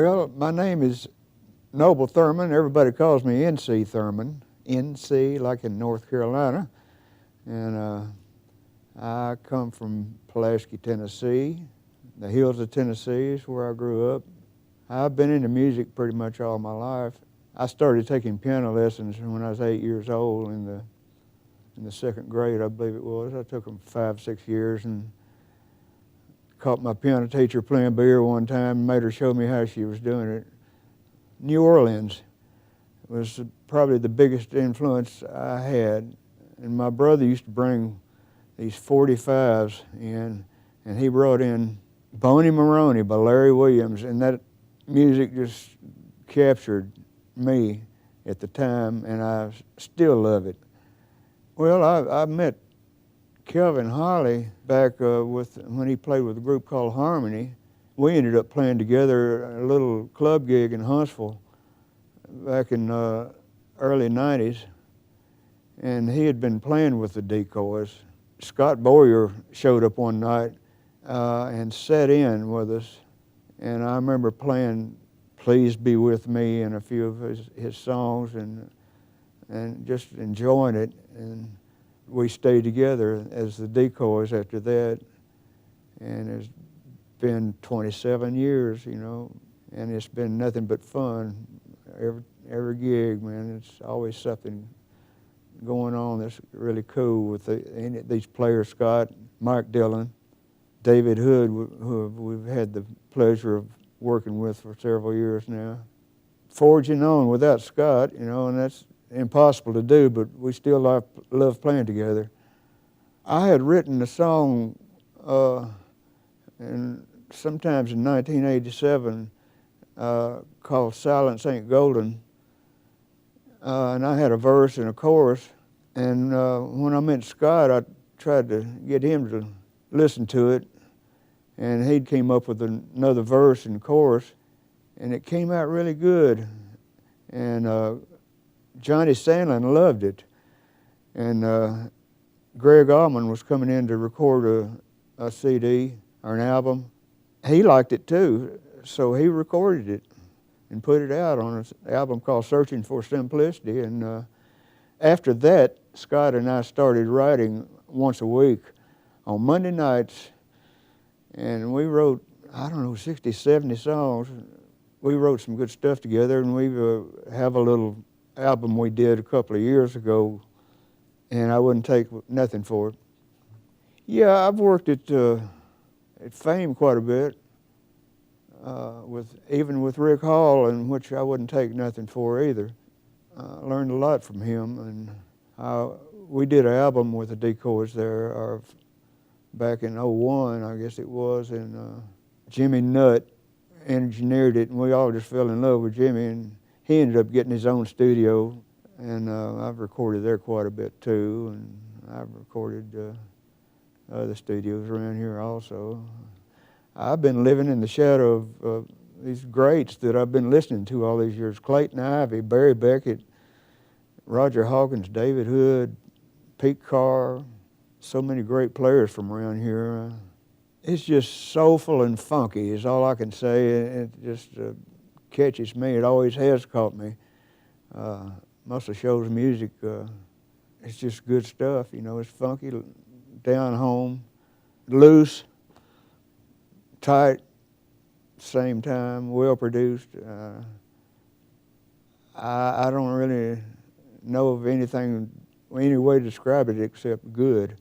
Well, my name is Noble Thurman. Everybody calls me NC Thurman. NC, like in North Carolina. And I come from Pulaski, Tennessee. The hills of Tennessee is where I grew up. I've been into music pretty much all my life. I started taking piano lessons when I was 8 years old in the second grade, I believe it was. I took them 5, 6 years and caught my piano teacher playing beer one time and made her show me how she was doing it. New Orleans was probably the biggest influence I had. And my brother used to bring these 45s in, and he brought in Boney Maroney by Larry Williams, and that music just captured me at the time, and I still love it. Well, I met Kelvin Harley back when he played with a group called Harmony. We ended up playing together a little club gig in Huntsville back in early 90s, and he had been playing with the Decoys. Scott Boyer showed up one night and sat in with us, and I remember playing Please Be With Me and a few of his songs and just enjoying it. And we stayed together as the Decoys after that, and it's been 27 years, you know, and it's been nothing but fun. Every gig, man, it's always something going on that's really cool with these players, Scott, Mike Dillon, David Hood, who we've had the pleasure of working with for several years now. Forging on without Scott, you know, and that's impossible to do, but we still love playing together. I had written a song sometimes in 1987 called Silence Ain't Golden, and I had a verse and a chorus, and when I met Scott, I tried to get him to listen to it, and he came up with another verse and chorus, and it came out really good, and Johnny Sandlin loved it, and Greg Allman was coming in to record a CD or an album. He liked it too, so he recorded it and put it out on an album called Searching for Simplicity. And after that, Scott and I started writing once a week on Monday nights, and we wrote, I don't know, 60, 70 songs. We wrote some good stuff together, and we have a little album we did a couple of years ago, and I wouldn't take nothing for it. Yeah, I've worked at Fame quite a bit, even with Rick Hall, in which I wouldn't take nothing for either. Learned a lot from him, and we did an album with the Decoys there back in '01, I guess it was, and Jimmy Nutt engineered it, and we all just fell in love with Jimmy, and he ended up getting his own studio, and I've recorded there quite a bit too, and I've recorded other studios around here also. I've been living in the shadow of these greats that I've been listening to all these years. Clayton Ivey, Barry Beckett, Roger Hawkins, David Hood, Pete Carr, so many great players from around here. It's just soulful and funky is all I can say. It just catches me. It always has caught me. Most of Shoals' music, it's just good stuff. You know, it's funky, down home, loose, tight, same time, well produced. I don't really know of any way to describe it except good.